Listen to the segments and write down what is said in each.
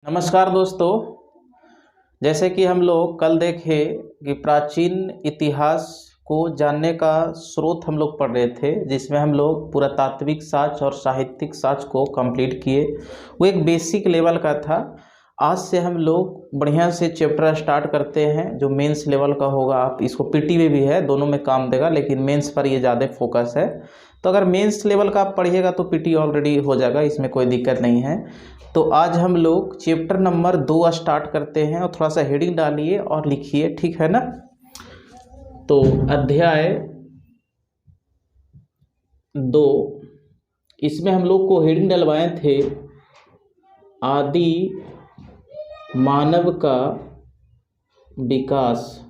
नमस्कार दोस्तों। जैसे कि हम लोग कल देखे कि प्राचीन इतिहास को जानने का स्रोत हम लोग पढ़ रहे थे, जिसमें हम लोग पुरातात्विक साक्ष्य और साहित्यिक साक्ष्य को कंप्लीट किए। वो एक बेसिक लेवल का था। आज से हम लोग बढ़िया से चैप्टर स्टार्ट करते हैं जो मेंस लेवल का होगा। आप इसको पीटी में भी है, दोनों में काम देगा, लेकिन मेंस पर ये ज़्यादा फोकस है। तो अगर मेंस लेवल का आप पढ़िएगा तो पीटी ऑलरेडी हो जाएगा, इसमें कोई दिक्कत नहीं है। तो आज हम लोग चैप्टर नंबर 2 स्टार्ट करते हैं और थोड़ा सा हेडिंग डालिए और लिखिए, ठीक है ना। तो अध्याय 2, इसमें हम लोग को हेडिंग डलवाए थे आदि मानव का विकास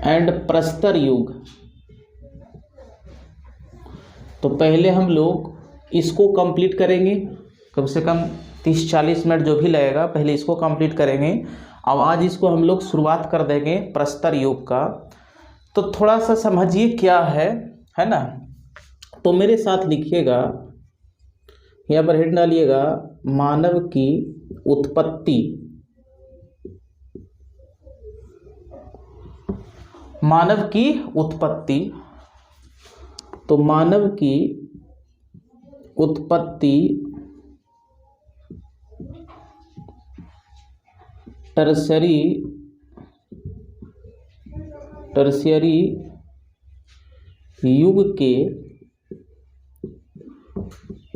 एंड प्रस्तर युग। तो पहले हम लोग इसको कंप्लीट करेंगे, कम से कम 30-40 मिनट जो भी लगेगा, पहले इसको कंप्लीट करेंगे। अब आज इसको हम लोग शुरुआत कर देंगे प्रस्तर युग का। तो थोड़ा सा समझिए क्या है ना। तो मेरे साथ लिखिएगा, यहाँ पर हेड डालिएगा मानव की उत्पत्ति। मानव की उत्पत्ति। तो मानव की उत्पत्ति टर्शियरी युग के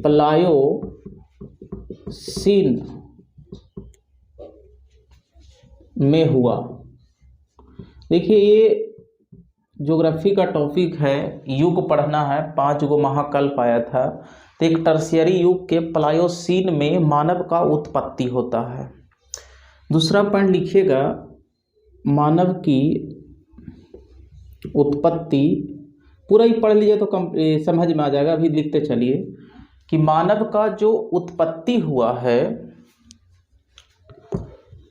प्लायोसीन में हुआ। देखिए, ये ज्योग्राफी का टॉपिक है, युग पढ़ना है। 5 गो महाकल्प आया था। तो एक टर्शियरी युग के प्लायोसीन में मानव का उत्पत्ति होता है। दूसरा पॉइंट लिखिएगा, मानव की उत्पत्ति। पूरा ही पढ़ लीजिए तो समझ में आ जाएगा, अभी लिखते चलिए कि मानव का जो उत्पत्ति हुआ है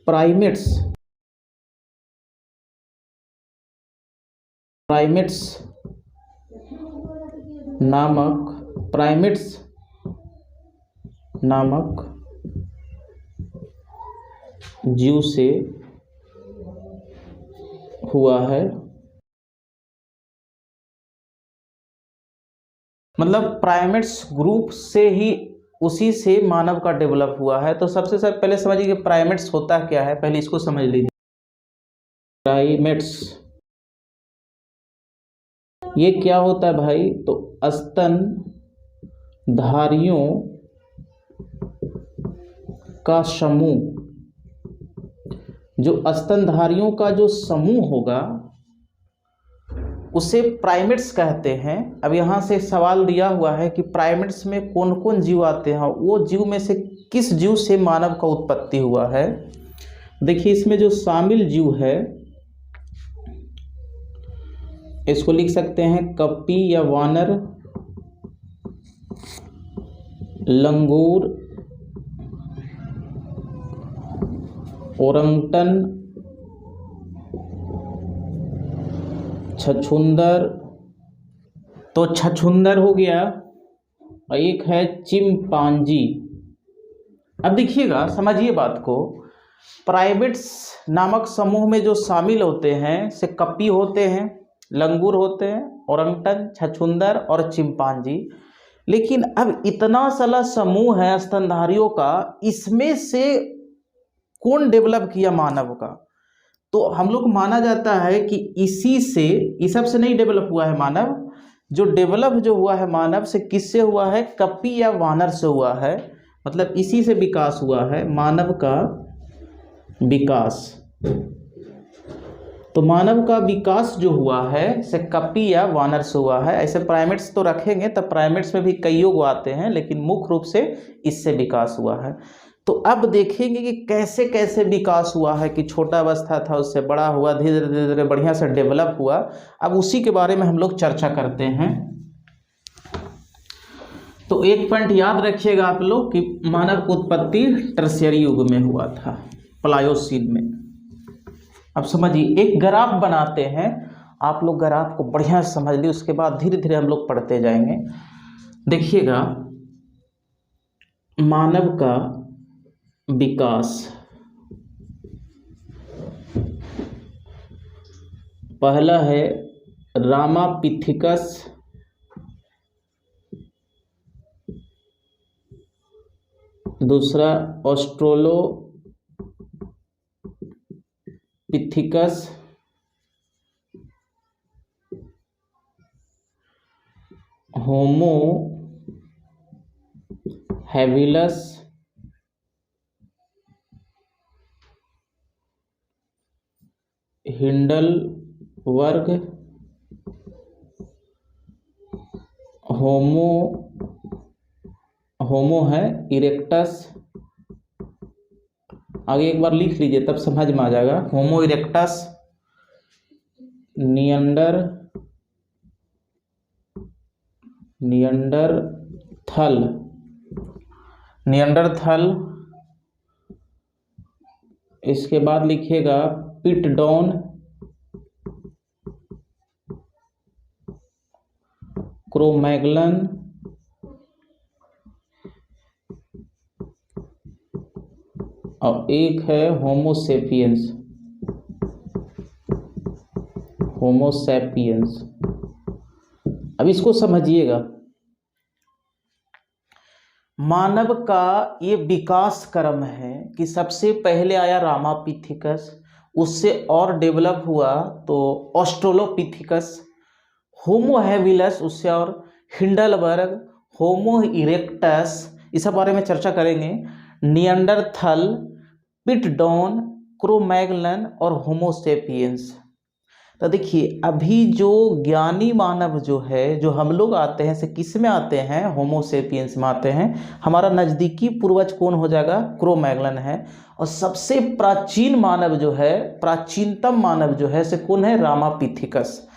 प्राइमेट्स नामक जीव से हुआ है। मतलब प्राइमेट्स ग्रुप से ही, उसी से मानव का डेवलप हुआ है। तो सबसे पहले समझिए कि प्राइमेट्स होता क्या है, पहले इसको समझ लीजिए। प्राइमेट्स ये क्या होता है भाई? तो स्तनधारियों का समूह। जो स्तनधारियों का जो समूह होगा उसे प्राइमेट्स कहते हैं। अब यहाँ से सवाल दिया हुआ है कि प्राइमेट्स में कौन कौन जीव आते हैं, वो जीव में से किस जीव से मानव का उत्पत्ति हुआ है। देखिए, इसमें जो शामिल जीव है इसको लिख सकते हैं कपी या वानर, लंगूर, ओरंगटन, छछूंदर। तो छछूंदर हो गया, और एक है चिंपांजी। अब देखिएगा, समझिए बात को। प्राइमेट्स नामक समूह में जो शामिल होते हैं से कपी होते हैं, लंगूर होते हैं, ओरंगटन, छछूंदर और चिंपांजी। लेकिन अब इतना सारा समूह है स्तनधारियों का, इसमें से कौन डेवलप किया मानव का? तो हम लोग माना जाता है कि इसी से, इस सब से नहीं डेवलप हुआ है मानव। जो डेवलप जो हुआ है मानव से, किससे हुआ है? कपी या वानर से हुआ है। मतलब इसी से विकास हुआ है, मानव का विकास। तो मानव का विकास जो हुआ है से कपी या वानर से हुआ है। ऐसे प्राइमेट्स तो रखेंगे, तब प्राइमेट्स में भी कई योग आते हैं, लेकिन मुख्य रूप से इससे विकास हुआ है। तो अब देखेंगे कि कैसे कैसे विकास हुआ है, कि छोटा अवस्था था उससे बड़ा हुआ, धीरे धीरे बढ़िया से डेवलप हुआ। अब उसी के बारे में हम लोग चर्चा करते हैं। तो एक पॉइंट याद रखिएगा आप लोग कि मानव की उत्पत्ति टर्शियरी युग में हुआ था, प्लायोसीन में। अब समझिए, एक ग्राफ बनाते हैं। आप लोग ग्राफ को बढ़िया समझ ली, उसके बाद धीरे धीरे हम लोग पढ़ते जाएंगे। देखिएगा, मानव का विकास। पहला है रामापिथिकस, दूसरा ऑस्ट्रेलोपिथिकस, होमो हैबिलस, हिंडलबर्ग, होमो है इरेक्टस। आगे एक बार लिख लीजिए तब समझ में आ जाएगा। होमो इरेक्टस, नियंडरथल, इसके बाद लिखिएगा पिटडॉन, क्रोमैग्लन, और एक है होमोसेपियंस। अब इसको समझिएगा। मानव का ये विकास क्रम है कि सबसे पहले आया रामापिथिकस, उससे और डेवलप हुआ तो ऑस्ट्रेलोपिथिकस, होमो हैबिलस, उससे और हिंडलबर्ग, होमो इरेक्टस, इस सब बारे में चर्चा करेंगे। नियंडरथल, पिटडॉन, क्रोमैग्लन और होमोसेपियंस। तो देखिए अभी जो ज्ञानी मानव जो है, जो हम लोग आते हैं से किस में आते हैं, होमोसेपियंस में आते हैं। हमारा नज़दीकी पूर्वज कौन हो जाएगा, क्रोमैग्लन है। और सबसे प्राचीन मानव जो है, प्राचीनतम मानव जो है से कौन है, रामापिथिकस।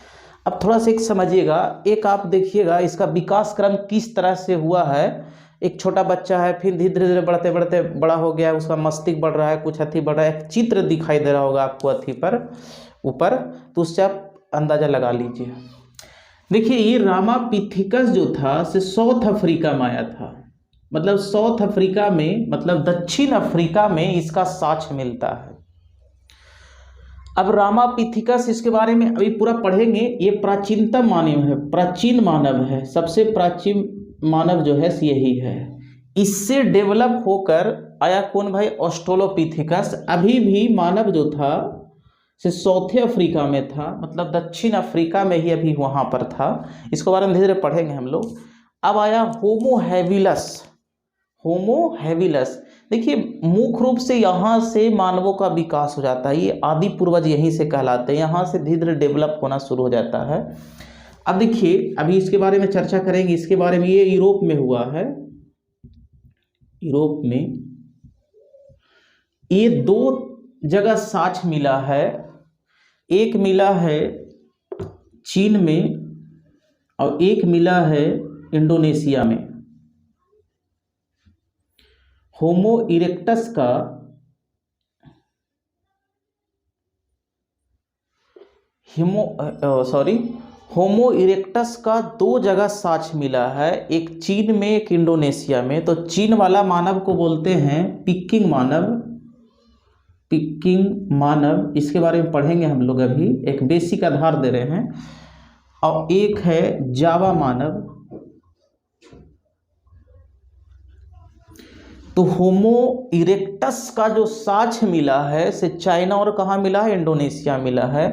अब थोड़ा सा एक समझिएगा, एक आप देखिएगा इसका विकास क्रम किस तरह से हुआ है। एक छोटा बच्चा है, फिर धीरे धीरे बढ़ते बढ़ते बड़ा हो गया, उसका मस्तिष्क बढ़ रहा है, कुछ अथी बढ़ रहा है, एक चित्र दिखाई दे रहा होगा आपको अथी पर ऊपर, तो उससे आप अंदाजा लगा लीजिए। देखिए ये रामापिथिकस जो था से साउथ अफ्रीका में आया था, मतलब साउथ अफ्रीका में, मतलब दक्षिण अफ्रीका में इसका साक्ष्य मिलता है। अब रामापिथिकस, इसके बारे में अभी पूरा पढ़ेंगे। ये प्राचीनतम मानव है, प्राचीन मानव है, सबसे प्राचीन मानव जो है यही है। इससे डेवलप होकर आया कौन भाई, ऑस्ट्रेलोपिथिकस। अभी भी मानव जो था से साउथ अफ्रीका में था, मतलब दक्षिण अफ्रीका में ही अभी वहाँ पर था। इसके बारे में धीरे धीरे पढ़ेंगे हम लोग। अब आया होमो हैबिलस। देखिए मुख्य रूप से यहाँ से मानवों का विकास हो जाता है, ये आदि पूर्वज यहीं से कहलाते हैं, यहाँ से धीरे धीरे डेवलप होना शुरू हो जाता है। अब देखिए अभी इसके बारे में चर्चा करेंगे। इसके बारे में ये यूरोप में हुआ है, यूरोप में ये दो जगह साक्ष्य मिला है। एक मिला है चीन में और एक मिला है इंडोनेशिया में। होमो इरेक्टस का होमो इरेक्टस का दो जगह साक्ष्य मिला है, एक चीन में एक इंडोनेशिया में। तो चीन वाला मानव को बोलते हैं पिकिंग मानव। इसके बारे में पढ़ेंगे हम लोग, अभी एक बेसिक आधार दे रहे हैं। और एक है जावा मानव। तो होमो इरेक्टस का जो साक्ष्य मिला है से चाइना और कहाँ मिला है, इंडोनेशिया मिला है।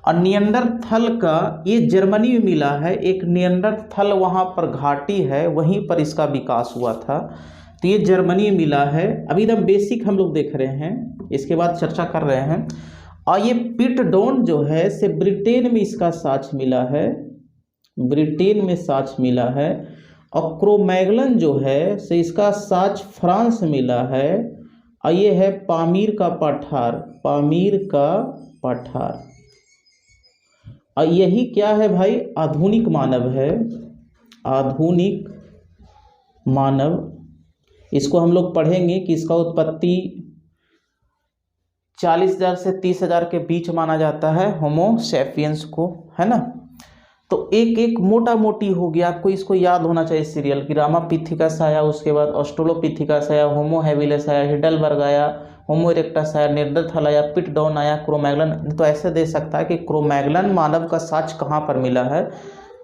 और नियंडरथल का ये जर्मनी में मिला है, एक नियंडरथल वहाँ पर घाटी है, वहीं पर इसका विकास हुआ था। तो ये जर्मनी में मिला है। अभी एकदम बेसिक हम लोग देख रहे हैं, इसके बाद चर्चा कर रहे हैं। और ये पिटडॉन जो है से ब्रिटेन में इसका साक्ष्य मिला है, ब्रिटेन में साक्ष्य मिला है। और क्रोमैग्लन जो है से इसका साक्ष्य फ्रांस में मिला है। और ये है पामीर का पठार। और यही क्या है भाई, आधुनिक मानव है, आधुनिक मानव। इसको हम लोग पढ़ेंगे कि इसका उत्पत्ति 40,000 से 30,000 के बीच माना जाता है, होमो सैपियंस को, है ना। तो एक एक मोटा मोटी हो गया, आपको इसको याद होना चाहिए सीरियल कि रामापिथिकस आया, उसके बाद ऑस्ट्रेलोपिथिकस आया, होमो हैबिलिस आया, हिडलबर्ग आया, होमो इरेक्टस आया, नियंडरथाल आया, पिटडॉन आया, क्रोमैग्लन। तो ऐसे दे सकता है कि क्रोमैग्लन मानव का साक्ष्य कहाँ पर मिला है,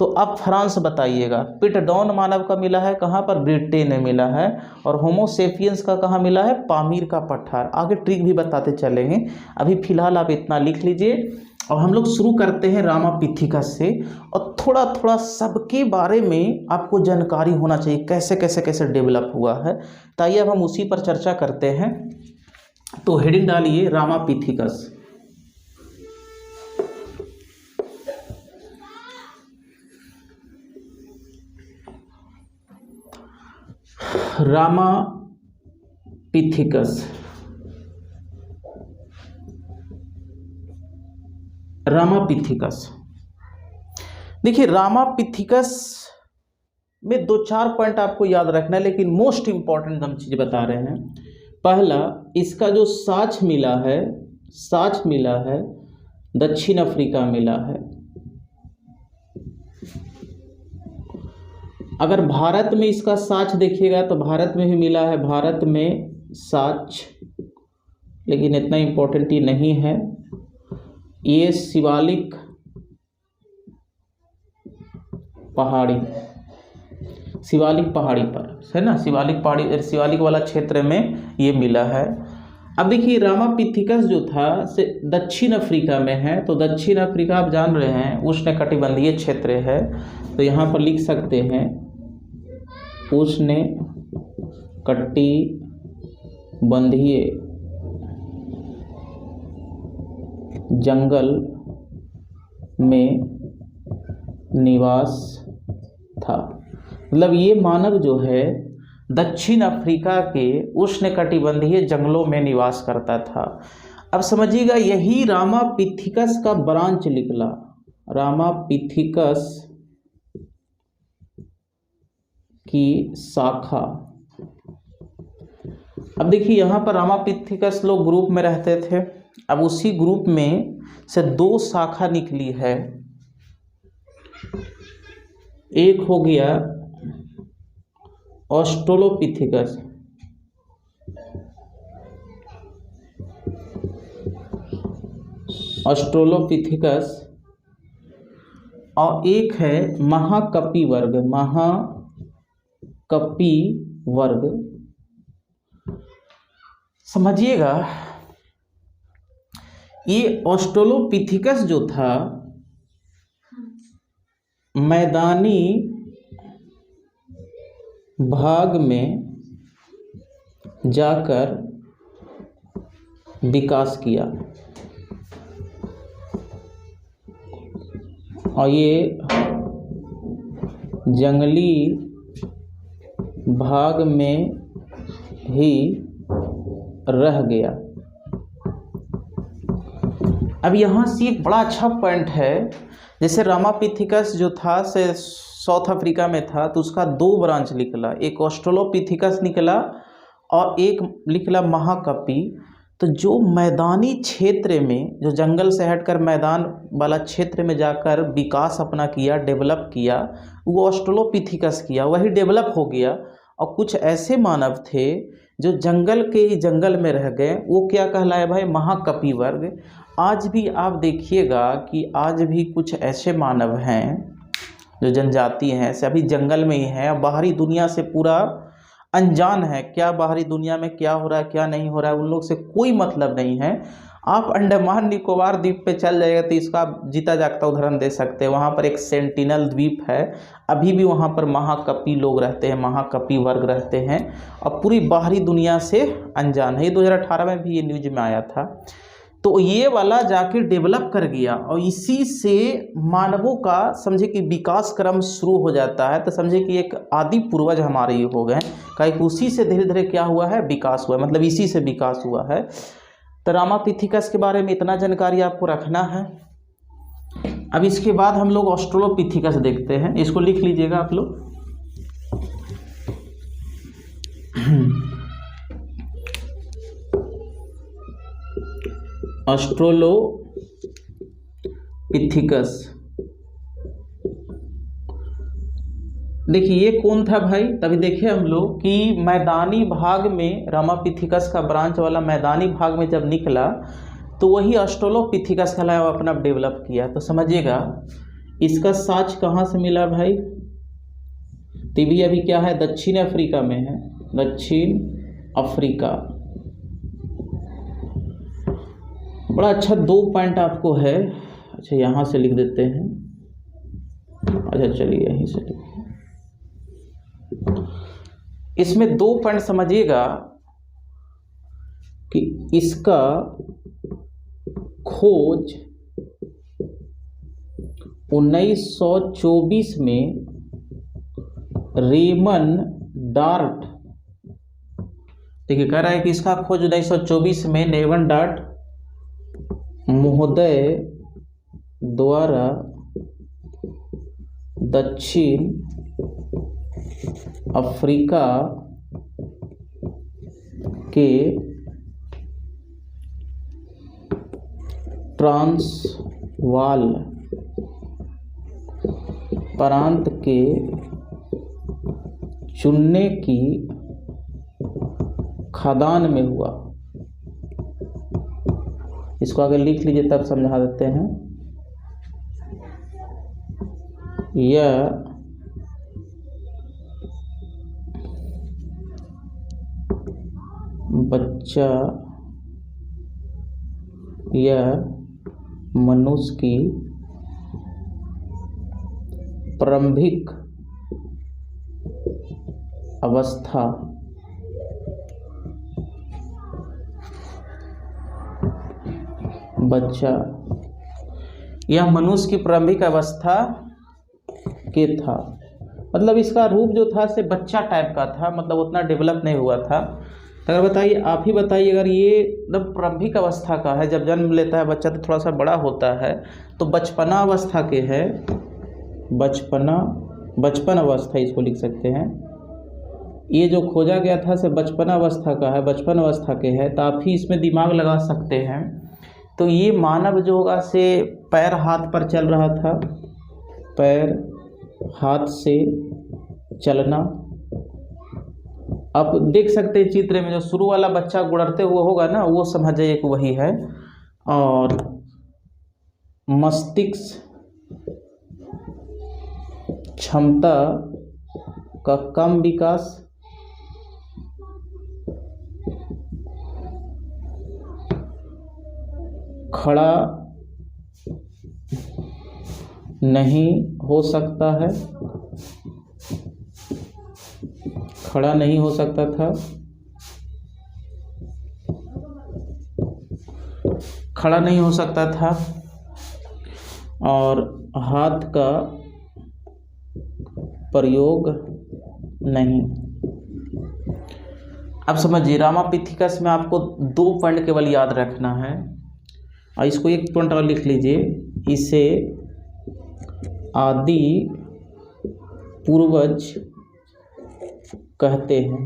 तो अब फ्रांस बताइएगा। पिटडॉन मानव का मिला है कहाँ पर, ब्रिटेन में मिला है। और होमोसेपियंस का कहाँ मिला है, पामीर का पठार। आगे ट्रिक भी बताते चलेंगे, अभी फिलहाल आप इतना लिख लीजिए। और हम लोग शुरू करते हैं रामापिथिकस से, और थोड़ा थोड़ा सबके बारे में आपको जानकारी होना चाहिए, कैसे कैसे कैसे डेवलप हुआ है। तो आइए अब हम उसी पर चर्चा करते हैं। तो हेडिंग डालिए रामापिथिकस। रामापिथिकस, रामापिथिकस देखिए, रामापिथिकस में दो चार पॉइंट आपको याद रखना है, लेकिन मोस्ट इंपॉर्टेंट हम चीज बता रहे हैं। पहला, इसका जो साक्ष्य मिला है, साक्ष्य मिला है दक्षिण अफ्रीका मिला है। अगर भारत में इसका साक्ष्य देखिएगा तो भारत में भी मिला है, भारत में साक्ष्य, लेकिन इतना इंपॉर्टेंट ही नहीं है। ये शिवालिक पहाड़ी, शिवालिक पहाड़ी पर है ना, शिवालिक पहाड़ी, शिवालिक वाला क्षेत्र में ये मिला है। अब देखिए रामापिथिकस जो था से दक्षिण अफ्रीका में है, तो दक्षिण अफ्रीका आप जान रहे हैं उष्णकटिबंधीय क्षेत्र है, तो यहाँ पर लिख सकते हैं उष्णकटिबंधीय जंगल में निवास था। मतलब ये मानव जो है दक्षिण अफ्रीका के उष्णकटिबंधीय जंगलों में निवास करता था। अब समझिएगा, यही रामापिथिकस का ब्रांच निकला, रामापिथिकस की शाखा। अब देखिए यहाँ पर रामापिथिकस लोग ग्रुप में रहते थे, अब उसी ग्रुप में से दो शाखा निकली है। एक हो गया ऑस्ट्रेलोपिथिकस, ऑस्ट्रेलोपिथिकस, और एक है महाकपि वर्ग, महाकपि वर्ग। समझिएगा, ये ऑस्ट्रेलोपिथिकस जो था मैदानी भाग में जाकर विकास किया, और ये जंगली भाग में ही रह गया। अब यहाँ से एक बड़ा अच्छा पॉइंट है, जैसे रामापिथिकस जो था से साउथ अफ्रीका में था, तो उसका दो ब्रांच निकला, एक ऑस्ट्रेलोपिथिकस निकला और एक निकला महाकपि। तो जो मैदानी क्षेत्र में, जो जंगल से हटकर मैदान वाला क्षेत्र में जाकर विकास अपना किया, डेवलप किया, वो ऑस्ट्रेलोपिथिकस किया, वही डेवलप हो गया। और कुछ ऐसे मानव थे जो जंगल में रह गए, वो क्या कहलाए भाई, महाकपि वर्ग। आज भी आप देखिएगा कि आज भी कुछ ऐसे मानव हैं जो जनजाति हैं, से अभी जंगल में ही हैं, बाहरी दुनिया से पूरा अनजान है, क्या बाहरी दुनिया में क्या हो रहा है क्या नहीं हो रहा है उन लोग से कोई मतलब नहीं है। आप अंडमान निकोबार द्वीप पे चल जाएगा तो इसका आप जीता जागता उदाहरण दे सकते हैं। वहाँ पर एक सेंटिनल द्वीप है, अभी भी वहाँ पर महाकपि लोग रहते हैं, महाकपि वर्ग रहते हैं, और पूरी बाहरी दुनिया से अनजान है। ये 2018 में भी ये न्यूज में आया था। तो ये वाला जाके डेवलप कर गया, और इसी से मानवों का समझे कि विकास क्रम शुरू हो जाता है। तो समझे कि एक आदि पूर्वज हमारे ये हो गए, कहीं उसी से धीरे धीरे क्या हुआ है, विकास हुआ है, मतलब इसी से विकास हुआ है। तो रामापिथिकस के बारे में इतना जानकारी आपको रखना है। अब इसके बाद हम लोग ऑस्ट्रेलोपिथिकस देखते हैं, इसको लिख लीजिएगा आप लोग। ऑस्ट्रेलोपिथिकस देखिए ये कौन था भाई, तभी देखे हम लोग कि मैदानी भाग में रामापिथिकस का ब्रांच वाला मैदानी भाग में जब निकला तो वही ऑस्ट्रेलोपिथिकस कहलाया, अपना डेवलप किया। तो समझिएगा इसका साक्ष्य कहाँ से मिला भाई, तो भी अभी क्या है, दक्षिण अफ्रीका में है, दक्षिण अफ्रीका। बड़ा अच्छा 2 पॉइंट आपको है। अच्छा यहाँ से लिख देते हैं, अच्छा चलिए यहीं से लिखिए। इसमें 2 पॉइंट समझिएगा कि इसका खोज 1924 में रेमन डार्ट, देखिए कह रहा है कि इसका खोज 1924 में रेमन डार्ट महोदय द्वारा दक्षिण अफ्रीका के ट्रांसवाल प्रांत के चुनने की खदान में हुआ। इसको आगे लिख लीजिए तब समझा देते हैं। यह बच्चा यह मनुष्य की प्रारंभिक अवस्था बच्चा यह मनुष्य की प्रारंभिक अवस्था के था, मतलब इसका रूप जो था से बच्चा टाइप का था, मतलब उतना डेवलप नहीं हुआ था। अगर बताइए, आप ही बताइए, अगर ये मतलब प्रारंभिक अवस्था का है, जब जन्म लेता है बच्चा तो थोड़ा सा बड़ा होता है, तो बचपना अवस्था के है, बचपन अवस्था इसको लिख सकते हैं। ये जो खोजा गया था से बचपन अवस्था का है, बचपन अवस्था के है, तो आप ही इसमें दिमाग लगा सकते हैं। तो ये मानव जो होगा से पैर हाथ पर चल रहा था, पैर हाथ से चलना। आप देख सकते हैं चित्र में जो शुरू वाला बच्चा गुड़रते हुए होगा ना, वो समझ जाइए कि वही है। और मस्तिष्क क्षमता का कम विकास, खड़ा नहीं हो सकता है, खड़ा नहीं हो सकता था, खड़ा नहीं हो सकता था, और हाथ का प्रयोग नहीं। अब समझिए रामापिथिकस में आपको 2 पॉइंट केवल याद रखना है, और इसको 1 पॉइंट और लिख लीजिए। इसे आदि पूर्वज कहते हैं,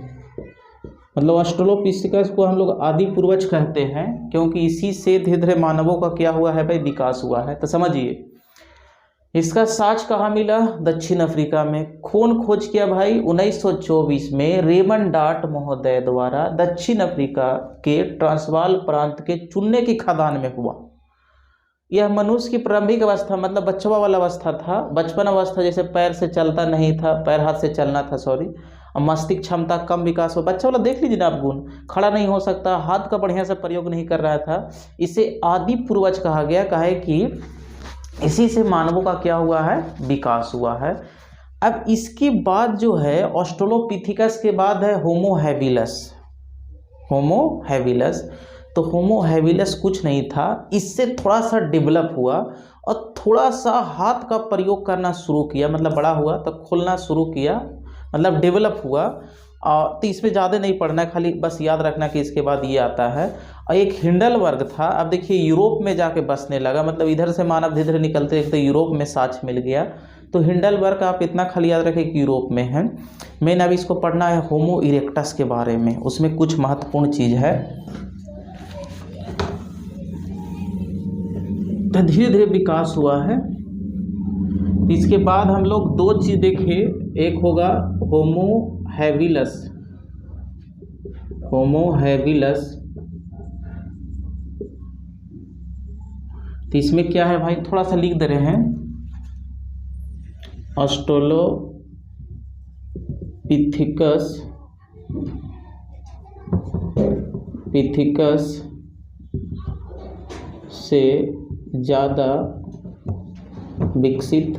मतलब ऑस्ट्रेलोपिथिकस को हम लोग आदि पूर्वज कहते हैं, क्योंकि इसी से धीरे धीरे मानवों का क्या हुआ है भाई, विकास हुआ है। तो समझिए इसका साक्ष्य कहाँ मिला, दक्षिण अफ्रीका में। कौन खोज किया भाई, 1924 में रेमन डार्ट महोदय द्वारा दक्षिण अफ्रीका के ट्रांसवाल प्रांत के चुनने की खदान में हुआ। यह मनुष्य की प्रारंभिक अवस्था, मतलब बच्चा वाला अवस्था था, बचपन अवस्था, जैसे पैर से चलता नहीं था, पैर हाथ से चलना था, सॉरी। और मस्तिष्क क्षमता कम विकास हो, बच्चा वाला देख लीजिए ना आप गुण, खड़ा नहीं हो सकता, हाथ का बढ़िया से प्रयोग नहीं कर रहा था। इसे आदि पूर्वज कहा गया, कहे कि इसी से मानवों का क्या हुआ है, विकास हुआ है। अब इसके बाद जो है ऑस्ट्रेलोपिथिकस के बाद है होमो हैबिलस। होमो हैबिलस, तो होमो हैबिलस कुछ नहीं था, इससे थोड़ा सा डेवलप हुआ और थोड़ा सा हाथ का प्रयोग करना शुरू किया, मतलब बड़ा हुआ तो खोलना शुरू किया, मतलब डेवलप हुआ। तो इसमें ज़्यादा नहीं पढ़ना है, खाली बस याद रखना कि इसके बाद ये आता है। और एक हिंडलबर्ग था, अब देखिए यूरोप में जाके बसने लगा, मतलब इधर से मानव धीरे धीरे निकलते तो यूरोप में साक्ष्य मिल गया। तो हिंडलबर्ग आप इतना खाली याद रखें कि यूरोप में है। मैंने अब इसको पढ़ना है होमो इरेक्टस के बारे में, उसमें कुछ महत्वपूर्ण चीज़ है। धीरे धीरे विकास हुआ है। इसके बाद हम लोग 2 चीज़ देखे, एक होगा होमो हैबिलस, होमो हैबिलस। तो इसमें क्या है भाई, थोड़ा सा लिख दे रहे हैं, ऑस्ट्रेलोपिथिकस से ज़्यादा विकसित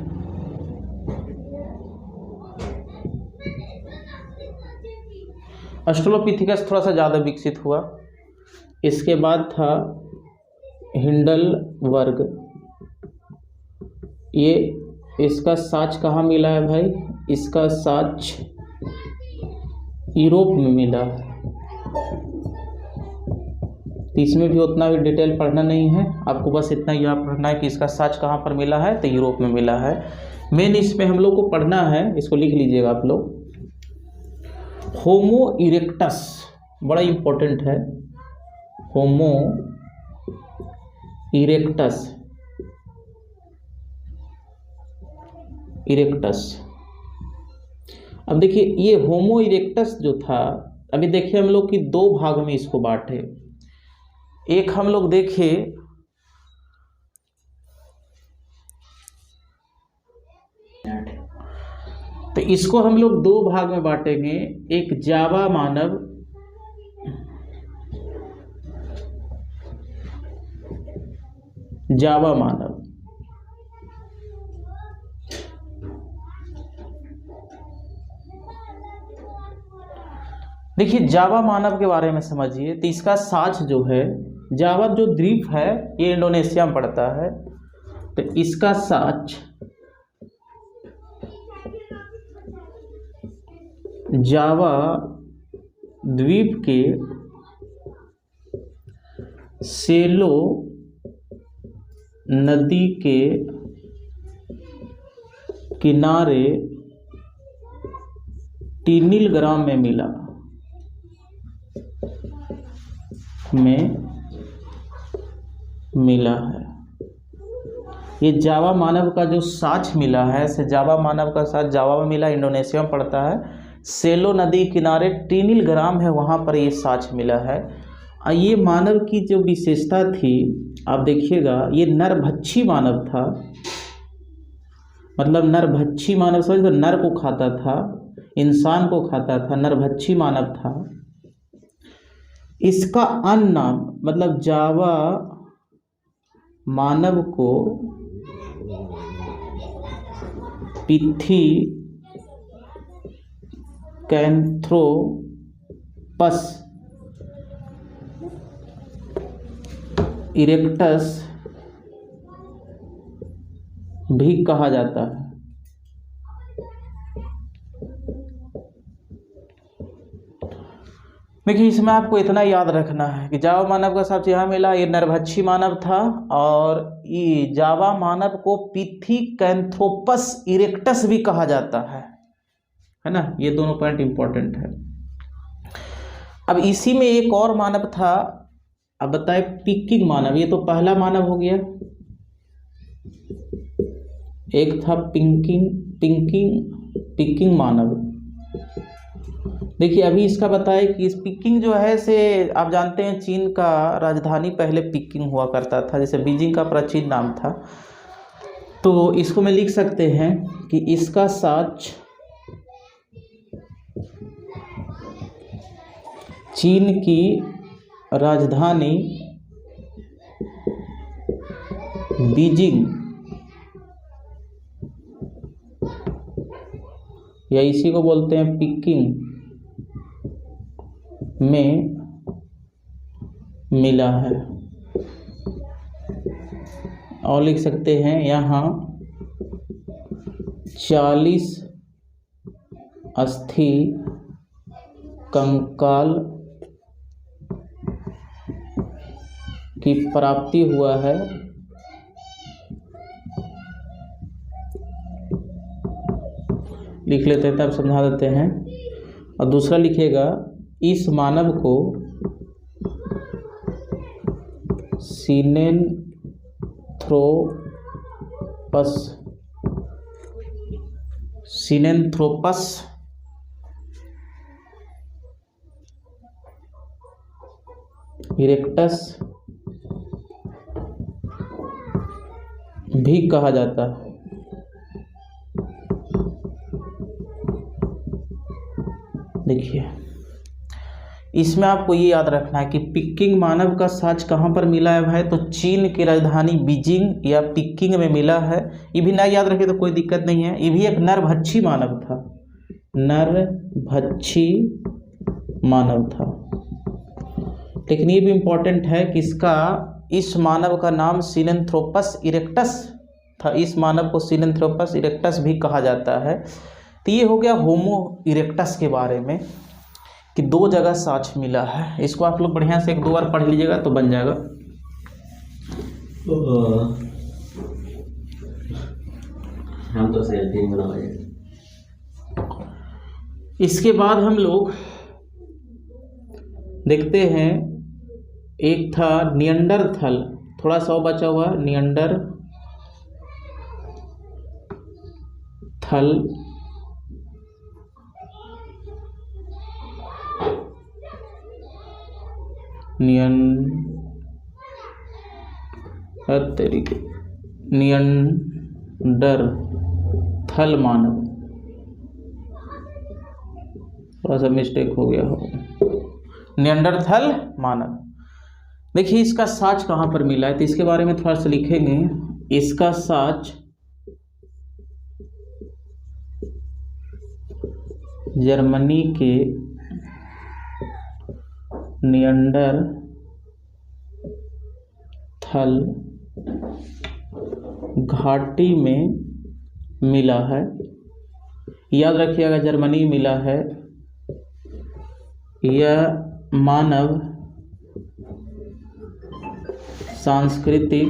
ऑस्ट्रेलोपिथिकस थोड़ा सा ज़्यादा विकसित हुआ। इसके बाद था हिंडलबर्ग, ये इसका साक्ष कहाँ मिला है भाई, इसका साक्ष यूरोप में मिला है। इसमें भी उतना भी डिटेल पढ़ना नहीं है, आपको बस इतना याद रखना है कि इसका साक्ष कहाँ पर मिला है, तो यूरोप में मिला है। मेन इसमें हम लोग को पढ़ना है, इसको लिख लीजिएगा आप लोग, होमो इरेक्टस बड़ा इंपॉर्टेंट है, होमो इरेक्टस, अब देखिए ये होमो इरेक्टस जो था, अभी देखिए हम लोग कि दो भाग में इसको बांटे। एक हम लोग देखे तो इसको हम लोग दो भाग में बांटेंगे, एक जावा मानव, जावा मानव, देखिए जावा मानव के बारे में समझिए। तो इसका साक्ष जो है, जावा जो द्वीप है ये इंडोनेशिया में पड़ता है, तो इसका साक्ष जावा द्वीप के सेलो नदी के किनारे टिनिलग्राम में मिला है। ये जावा मानव का जो साक्ष मिला है, से जावा मानव का साक्ष जावा में मिला, इंडोनेशिया में पड़ता है, सेलो नदी किनारे टिनिलग्राम है, वहाँ पर ये साक्ष मिला है। ये मानव की जो विशेषता थी आप देखिएगा, ये नरभक्षी मानव था, मतलब नरभक्षी मानव समझ, तो नर को खाता था, इंसान को खाता था, नरभक्षी मानव था। इसका अन्य नाम मतलब जावा मानव को पिथेकैंथ्रोपस इरेक्टस भी कहा जाता है। देखिए इसमें आपको इतना याद रखना है कि जावा मानव का साक्ष यहाँ मिला, ये नरभक्षी मानव था, और ये जावा मानव को पिथेकैंथ्रोपस इरेक्टस भी कहा जाता है ना। ये दोनों पॉइंट इंपॉर्टेंट है। अब इसी में एक और मानव था, अब बताए पिकिंग मानव, ये तो पहला मानव हो गया, एक था पिकिंग मानव। देखिए अभी इसका बताए कि इस पिकिंग जो है से आप जानते हैं चीन का राजधानी पहले पिकिंग हुआ करता था, जैसे बीजिंग का प्राचीन नाम था। तो इसको में लिख सकते हैं कि इसका साक्ष चीन की राजधानी बीजिंग या इसी को बोलते हैं पिकिंग में मिला है। और लिख सकते हैं यहाँ 40 अस्थि कंकाल की प्राप्ति हुआ है। लिख लेते हैं तब समझा देते हैं। और दूसरा लिखेगा, इस मानव को सिनेंथ्रोपस इरेक्टस भी कहा जाता है। देखिए, इसमें आपको ये याद रखना है कि पिकिंग मानव का साज कहाँ पर मिला है भाई, तो चीन की राजधानी बीजिंग या पिकिंग में मिला है। ये भी ना याद रखे तो कोई दिक्कत नहीं है। ये भी एक नरभक्षी मानव था, नरभक्षी मानव था। लेकिन ये भी इम्पोर्टेंट है कि इस मानव का नाम सिनेंथ्रोपस इरेक्टस था। इस मानव को सिनेंथ्रोपस इरेक्टस भी कहा जाता है। तो ये हो गया होमो इरेक्टस के बारे में कि 2 जगह साँच मिला है। इसको आप लोग बढ़िया से 1-2 बार पढ़ लीजिएगा तो बन जाएगा। हम तो सही बनाए। इसके बाद हम लोग देखते हैं, एक था नियंडरथल, थोड़ा सा बचा हुआ नियंडरथल। नियंडरथल मानव, थोड़ा सा मिस्टेक हो गया हो, नियंडरथल मानव। देखिए, इसका साज कहाँ पर मिला है तो इसके बारे में थोड़ा सा लिखेंगे। इसका साज जर्मनी के नियंडरथल घाटी में मिला है। याद रखिएगा, जर्मनी मिला है। यह मानव सांस्कृतिक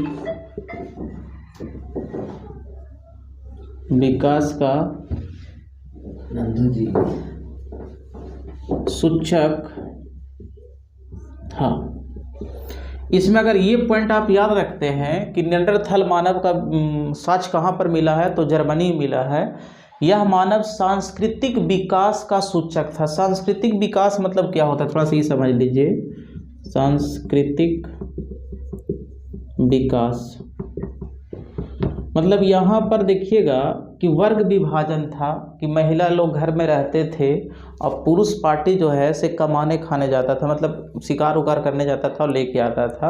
विकास का सूचक था। इसमें अगर ये पॉइंट आप याद रखते हैं कि नियंडरथल मानव का साक्ष कहाँ पर मिला है तो जर्मनी मिला है। यह मानव सांस्कृतिक विकास का सूचक था। सांस्कृतिक विकास मतलब क्या होता है, थोड़ा सा ये समझ लीजिए। सांस्कृतिक विकास मतलब यहाँ पर देखिएगा कि वर्ग विभाजन था कि महिला लोग घर में रहते थे और पुरुष पार्टी जो है से कमाने खाने जाता था, मतलब शिकार उकार करने जाता था और लेके आता था।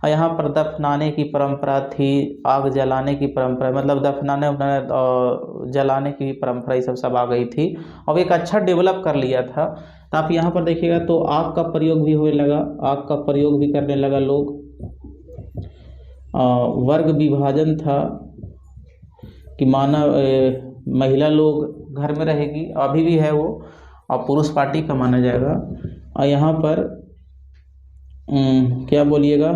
और यहाँ पर दफनाने की परंपरा थी, आग जलाने की परंपरा, मतलब दफनाने और जलाने की परंपरा, ये सब आ गई थी और एक अच्छा डेवलप कर लिया था। तो आप यहाँ पर देखिएगा तो आग का प्रयोग भी होने लगा, आग का प्रयोग भी करने लगा लोग। वर्ग विभाजन था कि महिला लोग घर में रहेगी, अभी भी है वो, और पुरुष पार्टी का माना जाएगा। और यहाँ पर क्या बोलिएगा,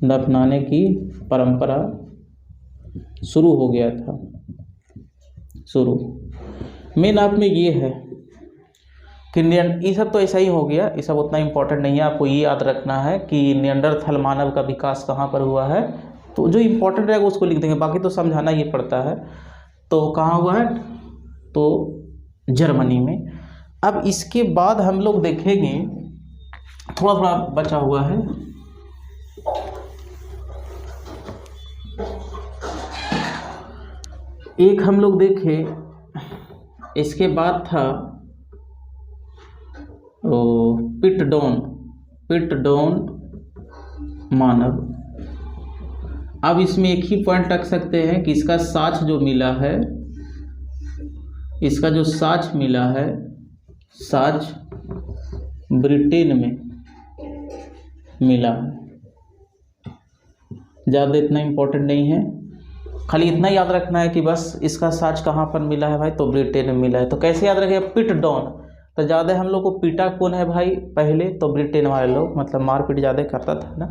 दफनाने की परंपरा शुरू हो गया था। शुरू मेन आप में ये है कि ये सब तो ऐसा ही हो गया, ये सब उतना इम्पोर्टेंट नहीं है। आपको ये याद रखना है कि नियंडरथल मानव का विकास कहाँ पर हुआ है, तो जो इम्पोर्टेंट रहेगा उसको लिख देंगे, बाकी तो समझाना ये पड़ता है। तो कहाँ हुआ है, तो जर्मनी में। अब इसके बाद हम लोग देखेंगे, थोड़ा थोड़ा बचा हुआ है, एक हम लोग देखें। इसके बाद था पिटडॉन मानव। अब इसमें एक ही पॉइंट रख सकते हैं कि इसका साक्ष्य जो मिला है, इसका जो साक्ष्य मिला है, साक्ष्य ब्रिटेन में मिला है। ज़्यादा इतना इम्पोर्टेंट नहीं है, खाली इतना याद रखना है कि बस इसका साक्ष्य कहाँ पर मिला है भाई, तो ब्रिटेन में मिला है। तो कैसे याद रखें, पिटडॉन, तो ज़्यादा हम लोग को पीटा कौन है भाई पहले, तो ब्रिटेन वाले लोग, मतलब मारपीट ज़्यादा करता था ना।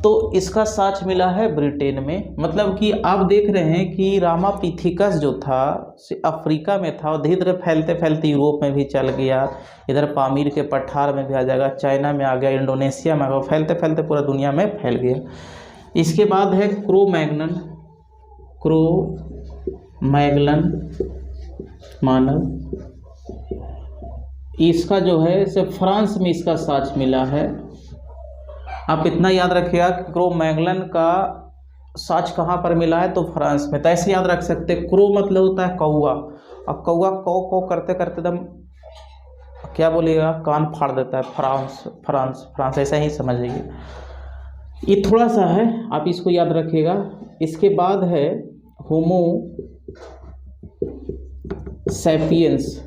तो इसका साक्ष्य मिला है ब्रिटेन में। मतलब कि आप देख रहे हैं कि रामापिथिकस जो था अफ्रीका में था और धीरे धीरे फैलते फैलते यूरोप में भी चल गया, इधर पामीर के पठार में भी आ जाएगा, चाइना में आ गया, इंडोनेशिया में आ गया, फैलते फैलते पूरा दुनिया में फैल गया। इसके बाद है क्रो मैगलन मानव, इसका जो है इसे फ्रांस में इसका साक्ष्य मिला है। आप इतना याद रखिएगा कि क्रो मैगलन का साक्ष्य कहाँ पर मिला है, तो फ्रांस में। तो ऐसे याद रख सकते, क्रो मतलब होता है कौवा, और कौवा कौ करते करते एकदम क्या बोलिएगा, कान फाड़ देता है। फ्रांस फ्रांस फ्रांस, ऐसा ही समझिए। ये थोड़ा सा है, आप इसको याद रखिएगा। इसके बाद है होमो सैपियंस।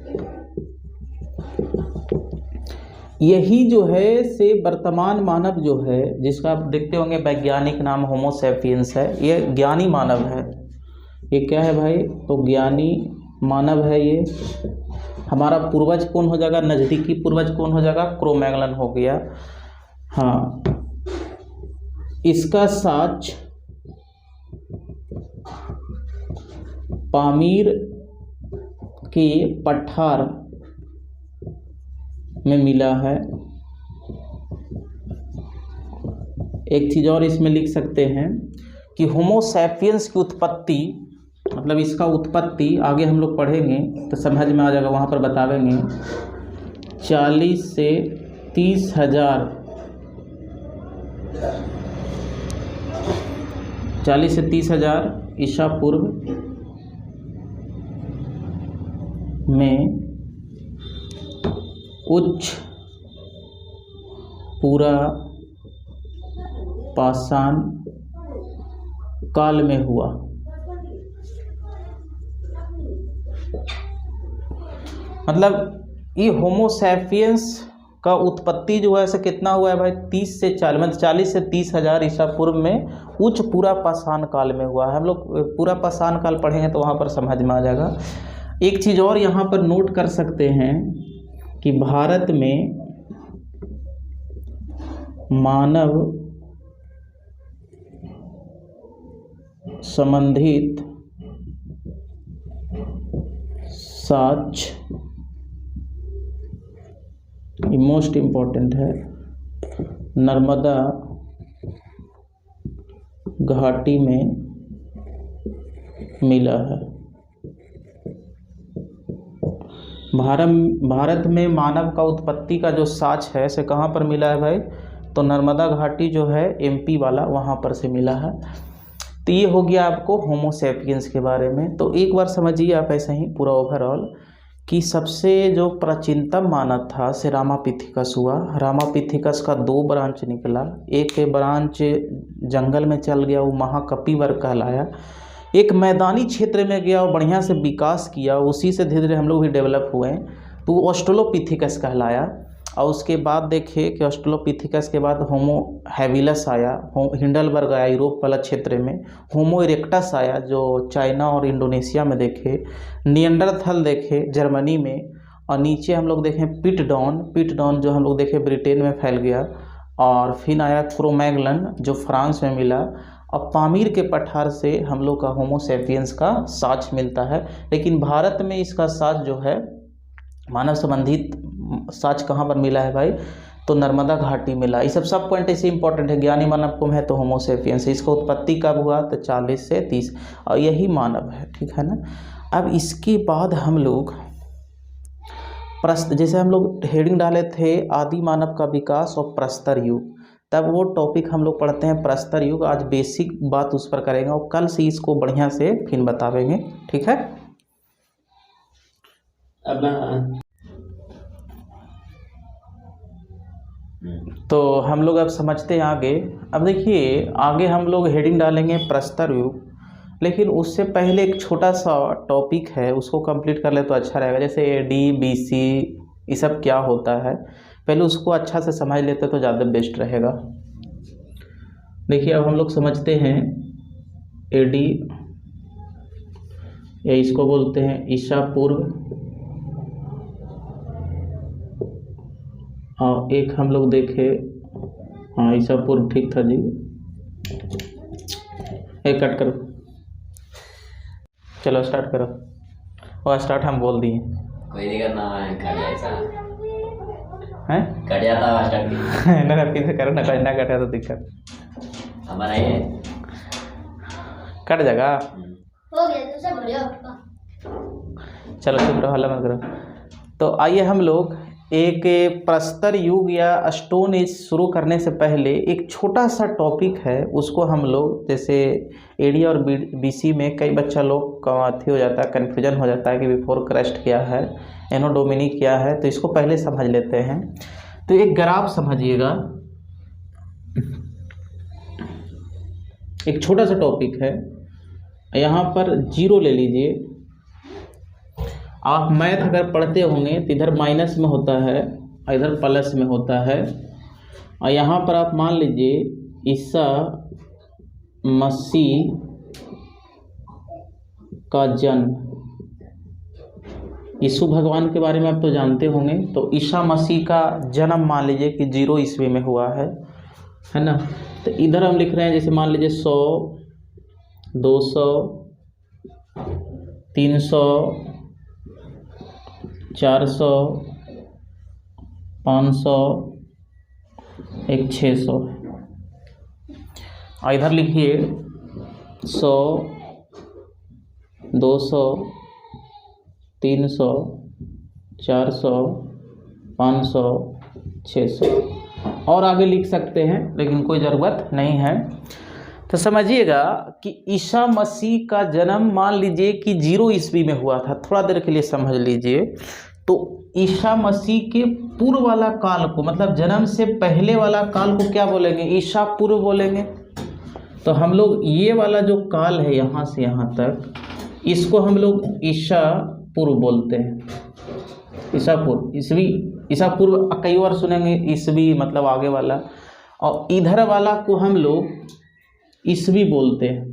यही जो है से वर्तमान मानव जो है, जिसका आप देखते होंगे वैज्ञानिक नाम होमो सैपियंस है, ये ज्ञानी मानव है। ये क्या है भाई, तो ज्ञानी मानव है। ये हमारा पूर्वज कौन हो जाएगा, नज़दीकी पूर्वज कौन हो जाएगा, क्रो-मैगलन हो गया। हाँ, इसका साक्ष्य पामीर के पठार में मिला है। एक चीज़ और इसमें लिख सकते हैं कि होमो सैपियंस की उत्पत्ति, मतलब इसका उत्पत्ति आगे हम लोग पढ़ेंगे तो समझ में आ जाएगा, वहाँ पर बतावेंगे। 40 से 30 हजार 40 से 30 हजार ईसा पूर्व में उच्च पूरा पाषाण काल में हुआ। मतलब ये होमो सैपियंस का उत्पत्ति जो है ऐसे कितना हुआ है भाई, 30 से 40 मतलब 40 से 30 हजार ईसा पूर्व में उच्च पूरा पाषाण काल में हुआ है। हम लोग पूरा पाषाण काल पढ़ेंगे तो वहाँ पर समझ में आ जाएगा। एक चीज़ और यहाँ पर नोट कर सकते हैं कि भारत में मानव संबंधित साक्ष्य, ये मोस्ट इम्पोर्टेंट है, नर्मदा घाटी में मिला है। भारत में मानव का उत्पत्ति का जो साक्ष्य है से कहाँ पर मिला है भाई, तो नर्मदा घाटी जो है एमपी वाला, वहाँ पर से मिला है। तो ये हो गया आपको होमो सैपियंस के बारे में। तो एक बार समझिए आप ऐसे ही पूरा ओवरऑल कि सबसे जो प्राचीनतम मानव था से रामापिथिकस हुआ। रामापिथिकस का 2 ब्रांच निकला, एक ब्रांच जंगल में चल गया, वो महाकपिवर कहलाया। एक मैदानी क्षेत्र में गया और बढ़िया से विकास किया, उसी से धीरे धीरे हम लोग भी डेवलप हुए, तो वो ऑस्ट्रेलोपिथिकस कहलाया। और उसके बाद देखिए कि ऑस्ट्रेलोपिथिकस के बाद होमो हैबिलस आया, हिंडलबर्ग आया यूरोप वाला क्षेत्र में, होमो इरेक्टस आया जो चाइना और इंडोनेशिया में देखे, निएंडरथल देखे जर्मनी में, और नीचे हम लोग देखें पिटडॉन जो हम लोग देखे ब्रिटेन में फैल गया, और फिर आया क्रो-मैगलन जो फ्रांस में मिला, और पामीर के पठार से हम लोग का होमो सैपियंस का साक्ष्य मिलता है। लेकिन भारत में इसका साक्ष्य जो है मानव संबंधित साक्ष्य कहाँ पर मिला है भाई, तो नर्मदा घाटी मिला। ये सब पॉइंट ऐसे इंपॉर्टेंट है। ज्ञानी मानव कौन है, तो होमो सैपियंस। इसका उत्पत्ति कब हुआ, तो 40 से 30, और यही मानव है, ठीक है ना। अब इसके बाद हम लोग जैसे हम लोग हेडिंग डाले थे आदि मानव का विकास और प्रस्तर युग, तब वो टॉपिक हम लोग पढ़ते हैं प्रस्तर युग। आज बेसिक बात उस पर करेंगे और कल से इसको बढ़िया से फिर बतावेंगे, ठीक है। तो हम लोग अब समझते हैं आगे। अब देखिए आगे हम लोग हेडिंग डालेंगे प्रस्तर युग, लेकिन उससे पहले एक छोटा सा टॉपिक है, उसको कंप्लीट कर ले तो अच्छा रहेगा। जैसे एडी बीसी ये सब क्या होता है, पहले उसको अच्छा से समझ लेते तो ज़्यादा बेस्ट रहेगा। देखिए अब हम लोग समझते हैं एडी, या इसको बोलते हैं ईसा पूर्व, और एक हम लोग देखे, हाँ ईसा पूर्व ठीक था जी, एक कट करो, चलो स्टार्ट करो। और स्टार्ट हम बोल दिए, कोई नहीं करना है, कट ऐसा हैं कट जाता है स्टार्ट ना फिर से करो ना, कोई ना कटा तो दिक्कत हमारा ये कट जाएगा। हो गया दूसरा बढ़िया आपका। चलो चुप रहो, हल्ला मत करो। तो आइए हम लोग एक प्रस्तर युग या स्टोन एज शुरू करने से पहले एक छोटा सा टॉपिक है, उसको हम लोग जैसे एडी और बीसी में कई बच्चा लोग का अथी हो जाता है, कन्फ्यूजन हो जाता है कि बिफोर क्राइस्ट क्या है, एनो डोमिनी क्या है, तो इसको पहले समझ लेते हैं। तो एक ग्राफ समझिएगा, एक छोटा सा टॉपिक है, यहाँ पर जीरो ले लीजिए। आप मैथ अगर पढ़ते होंगे तो इधर माइनस में होता है और इधर प्लस में होता है, और यहाँ पर आप मान लीजिए ईसा मसीह का जन्म, यीशु भगवान के बारे में आप तो जानते होंगे। तो ईसा मसीह का जन्म मान लीजिए कि 0 ईस्वी में हुआ है ना। तो इधर हम लिख रहे हैं जैसे मान लीजिए 100, 200, 300, 400, 500, एक 600, और इधर लिखिए 100, 200, 300, 400, 500, 600, और आगे लिख सकते हैं लेकिन कोई ज़रूरत नहीं है। तो समझिएगा कि ईसा मसीह का जन्म मान लीजिए कि 0 ईस्वी में हुआ था, थोड़ा देर के लिए समझ लीजिए। तो ईसा मसीह के पूर्व वाला काल को, मतलब जन्म से पहले वाला काल को क्या बोलेंगे? ईसा पूर्व बोलेंगे। तो हम लोग ये वाला जो काल है यहाँ से यहाँ तक, इसको हम लोग ईसा पूर्व बोलते हैं। ईसा पूर्व, ईस्वी, ईसा पूर्व कई बार सुनेंगे, ईस्वी मतलब आगे वाला, और इधर वाला को हम लोग ईस्वी बोलते हैं,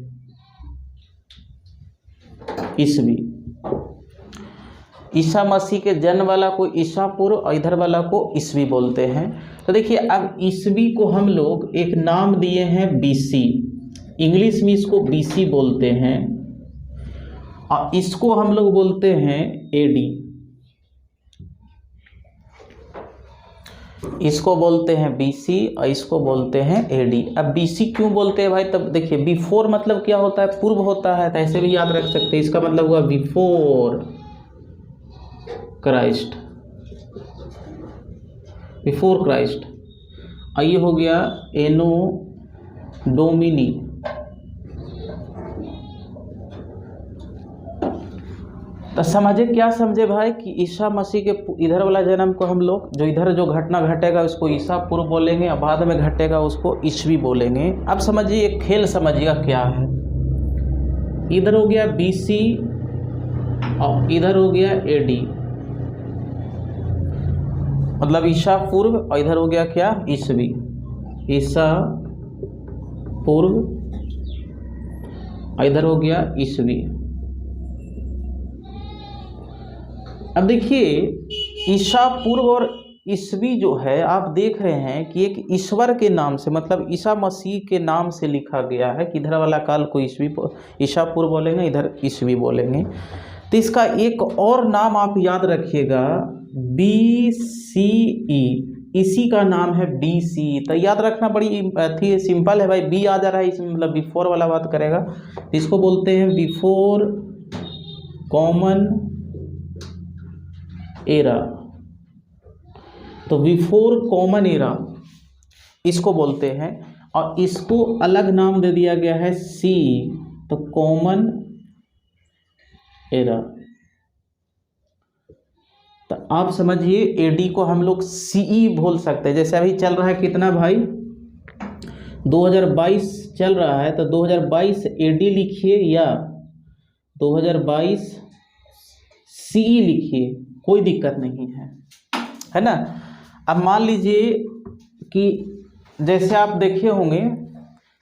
ईस्वी। ईसा मसीह के जन्म वाला को ईसा पूर्व और इधर वाला को ईस्वी बोलते हैं। तो देखिए अब ईस्वी को हम लोग एक नाम दिए हैं बीसी, इंग्लिश में इसको बीसी बोलते हैं, और इसको हम लोग बोलते हैं एडी, इसको बोलते हैं बीसी और इसको बोलते हैं एडी। अब बीसी क्यों बोलते हैं भाई? तब देखिए बिफोर मतलब क्या होता है? पूर्व होता है, तो ऐसे भी याद रख सकते हैं। इसका मतलब हुआ बिफोर क्राइस्ट, बिफोर क्राइस्ट। ये हो गया एनो डोमिनी। तो समझे, क्या समझे भाई कि ईसा मसीह के इधर वाला जन्म को हम लोग, जो इधर जो घटना घटेगा उसको ईसा पूर्व बोलेंगे, और बाद में घटेगा उसको ईस्वी बोलेंगे। अब समझिए एक खेल समझिएगा क्या है। इधर हो गया बीसी और इधर हो गया एडी, मतलब ईसा पूर्व, और इधर हो गया क्या? ईस्वी। ईसा पूर्व और इधर हो गया ईस्वी। अब देखिए ईसा पूर्व और ईस्वी जो है, आप देख रहे हैं कि एक ईश्वर के नाम से, मतलब ईसा मसीह के नाम से लिखा गया है कि इधर वाला काल को ईसा पूर्व बोलेंगे, इधर ईस्वी बोलेंगे। तो इसका एक और नाम आप याद रखिएगा, BCE, इसी का नाम है BC। तो याद रखना बड़ी थी सिंपल है भाई, बी आ जा रहा है इसमें, मतलब बिफोर वाला बात करेगा। इसको बोलते हैं बिफोर कॉमन एरा। तो बिफोर कॉमन एरा इसको बोलते हैं, और इसको अलग नाम दे दिया गया है C, तो कॉमन एरा। तो आप समझिए एडी को हम लोग CE बोल सकते हैं। जैसे अभी चल रहा है कितना भाई, 2022 चल रहा है, तो 2022 एडी लिखिए या 2022 CE लिखिए, कोई दिक्कत नहीं है ना। अब मान लीजिए कि जैसे आप देखे होंगे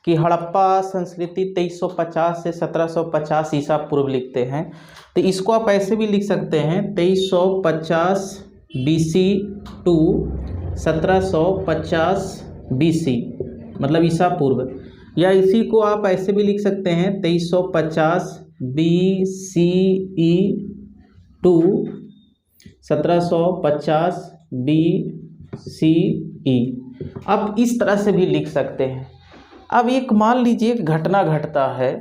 कि हड़प्पा संस्कृति 2350 से 1750 ईसा पूर्व लिखते हैं, तो इसको आप ऐसे भी लिख सकते हैं 2350 BC टू 1750 BC, मतलब ईसा पूर्व। या इसी को आप ऐसे भी लिख सकते हैं 2350 BCE टू 1750 BCE। अब इस तरह से भी लिख सकते हैं। अब एक मान लीजिए घटना घटता है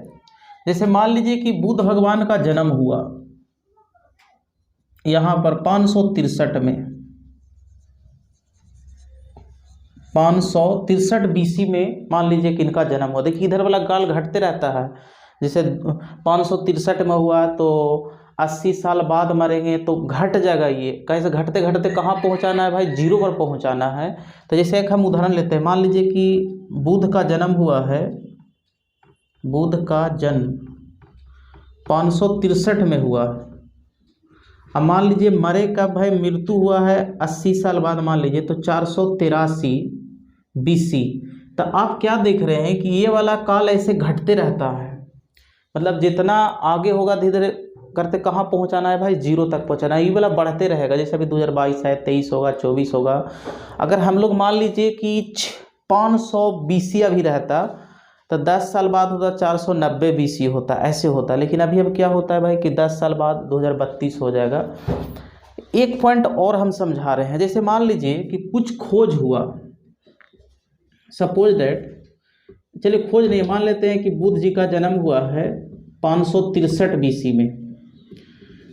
जैसे मान लीजिए कि बुद्ध भगवान का जन्म हुआ यहाँ पर 563 में, 563 BC में मान लीजिए कि इनका जन्म हुआ। देखिए इधर वाला काल घटते रहता है, जैसे 563 में हुआ तो 80 साल बाद मरेंगे तो घट जाएगा। ये कैसे घटते घटते कहाँ पहुँचाना है भाई, 0 पर पहुँचाना है। तो जैसे एक हम उदाहरण लेते हैं, मान लीजिए कि बुद्ध का जन्म हुआ है, बुद्ध का जन्म 563 में हुआ। अब मान लीजिए मरे कब भाई, मृत्यु हुआ है 80 साल बाद मान लीजिए, तो 483 BC। तो आप क्या देख रहे हैं कि ये वाला काल ऐसे घटते रहता है, मतलब जितना आगे होगा धीरे धीरे करते कहाँ पहुँचाना है भाई, 0 तक पहुँचाना है। ये वाला बढ़ते रहेगा, जैसे अभी 2022 है, 23 होगा, 24 होगा। अगर हम लोग मान लीजिए कि 500 BC अभी रहता तो 10 साल बाद होता 490 BC होता, ऐसे होता। लेकिन अभी अब क्या होता है भाई कि 10 साल बाद 2032 हो जाएगा। एक पॉइंट और हम समझा रहे हैं, जैसे मान लीजिए कि कुछ खोज हुआ, सपोज दैट, चलिए खोज नहीं, मान लेते हैं कि बुद्ध जी का जन्म हुआ है 563 BC में।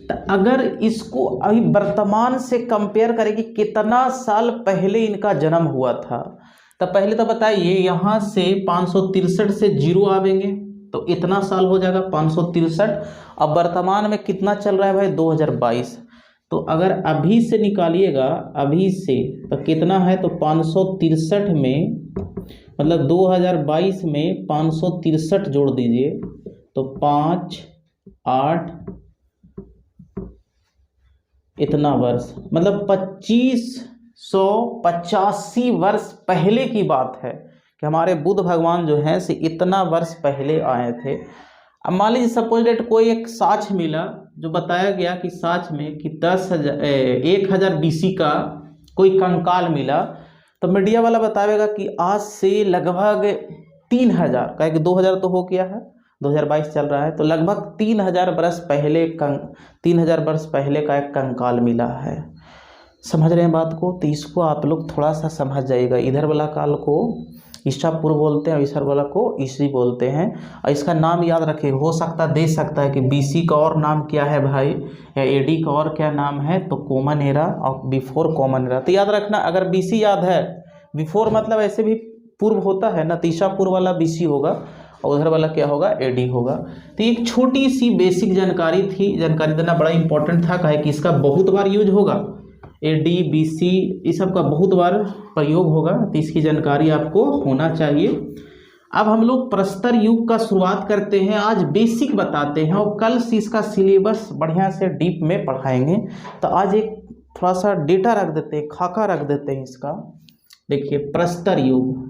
तो अगर इसको अभी वर्तमान से कंपेयर करें कि कितना साल पहले इनका जन्म हुआ था, तो पहले तो बताइए यहाँ से 563 से 0 आवेंगे तो इतना साल हो जाएगा 563। अब वर्तमान में कितना चल रहा है भाई, 2022। तो अगर अभी से निकालिएगा, अभी से तो कितना है, तो 563 में मतलब 2022 में 563 जोड़ दीजिए तो 5, 8 इतना वर्ष, मतलब 2585 वर्ष पहले की बात है कि हमारे बुद्ध भगवान जो हैं से इतना वर्ष पहले आए थे। अब मान लीजिए सपोज डेट कोई एक साक्ष्य मिला जो बताया गया कि साक्ष्य में कि 1000 BC का कोई कंकाल मिला, तो मीडिया वाला बताएगा कि आज से लगभग 3000, कहे कि 2000 तो हो गया है, 2022 चल रहा है, तो लगभग 3000 वर्ष पहले 3000 वर्ष पहले का एक कंकाल मिला है। समझ रहे हैं बात को? तो इसको आप लोग थोड़ा सा समझ जाइएगा। इधर वाला काल को ईसा पूर्व बोलते हैं और इधर वाला को ईसवी बोलते हैं। और इसका नाम याद रखिए, हो सकता दे सकता है कि BC का और नाम क्या है भाई, या AD का और क्या नाम है, तो कॉमन एरा और बिफोर कॉमन एरा। तो याद रखना, अगर BC याद है, बिफोर मतलब ऐसे भी पूर्व होता है ना, तो ईसा पूर्व वाला BC होगा और उधर वाला क्या होगा, AD होगा। तो एक छोटी सी बेसिक जानकारी थी, जानकारी देना बड़ा इंपॉर्टेंट था, कहे कि इसका बहुत बार यूज होगा, AD BC इस सब का बहुत बार प्रयोग होगा, तो इसकी जानकारी आपको होना चाहिए। अब हम लोग प्रस्तर युग का शुरुआत करते हैं, आज बेसिक बताते हैं और कल से इसका सिलेबस बढ़िया से डीप में पढ़ाएंगे। तो आज एक थोड़ा सा डेटा रख देते हैं, खाका रख देते हैं इसका। देखिए प्रस्तर युग,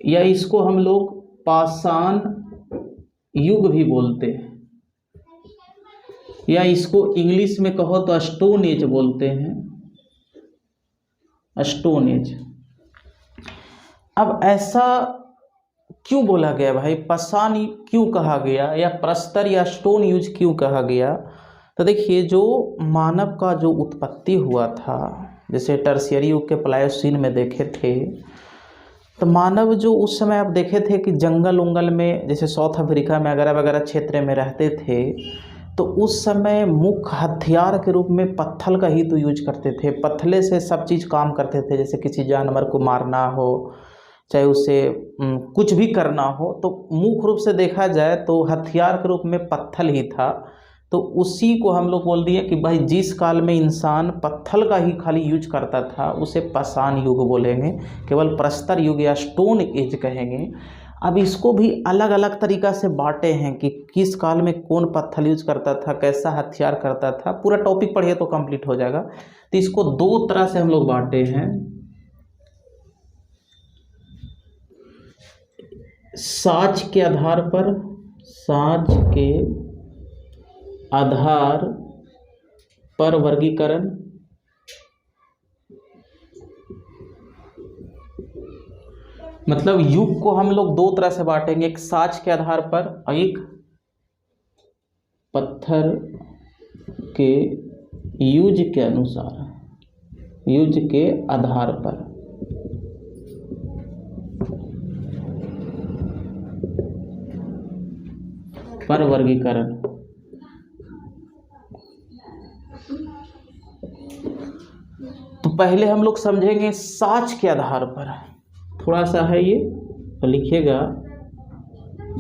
या इसको हम लोग पाषाण युग भी बोलते हैं, या इसको इंग्लिश में कहो तो स्टोन एज बोलते हैं, स्टोन एज। अब ऐसा क्यों बोला गया भाई, पाषाण क्यों कहा गया, या प्रस्तर या स्टोन यूज क्यों कहा गया? तो देखिए जो मानव का जो उत्पत्ति हुआ था, जैसे टर्शियरी युग के प्लायोसीन में देखे थे, तो मानव जो उस समय आप देखे थे कि जंगल उंगल में, जैसे साउथ अफ्रीका में वगैरह वगैरह क्षेत्र में रहते थे, तो उस समय मुख्य हथियार के रूप में पत्थर का ही तो यूज करते थे। पत्थले से सब चीज़ काम करते थे, जैसे किसी जानवर को मारना हो, चाहे उसे कुछ भी करना हो, तो मुख्य रूप से देखा जाए तो हथियार के रूप में पत्थर ही था। तो उसी को हम लोग बोल दिए कि भाई जिस काल में इंसान पत्थर का ही खाली यूज करता था उसे पाषाण युग बोलेंगे, केवल प्रस्तर युग या स्टोन एज कहेंगे। अब इसको भी अलग अलग तरीक़ा से बांटे हैं कि किस काल में कौन पत्थर यूज करता था, कैसा हथियार करता था, पूरा टॉपिक पढ़िए तो कंप्लीट हो जाएगा। तो इसको 2 तरह से हम लोग बांटे हैं, साक्ष्य के आधार पर, साक्ष्य के आधार पर वर्गीकरण, मतलब युग को हम लोग 2 तरह से बांटेंगे, एक साक्ष्य के आधार पर और एक पत्थर के यूज के अनुसार, यूज के आधार पर। पर वर्गीकरण। तो पहले हम लोग समझेंगे साच के आधार पर, थोड़ा सा है ये तो लिखिएगा,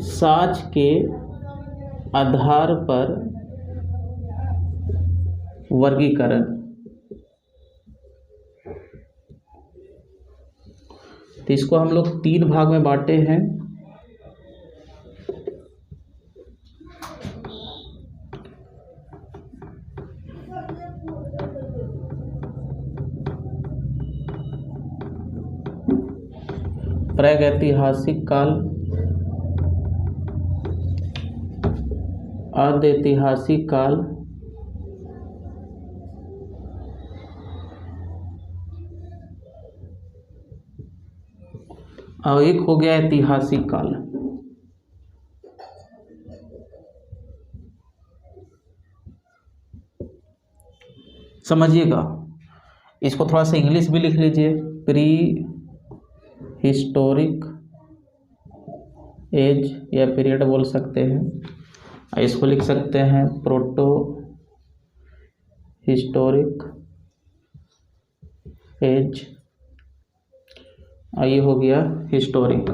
साच के आधार पर वर्गीकरण। तो इसको हम लोग 3 भाग में बांटे हैं। प्रागैतिहासिक काल, अर्धऐतिहासिक काल और एक हो गया ऐतिहासिक काल। समझिएगा, इसको थोड़ा सा इंग्लिश भी लिख लीजिए, प्री हिस्टोरिक एज या पीरियड बोल सकते हैं। इसको लिख सकते हैं प्रोटो हिस्टोरिक एज, ये हो गया हिस्टोरिक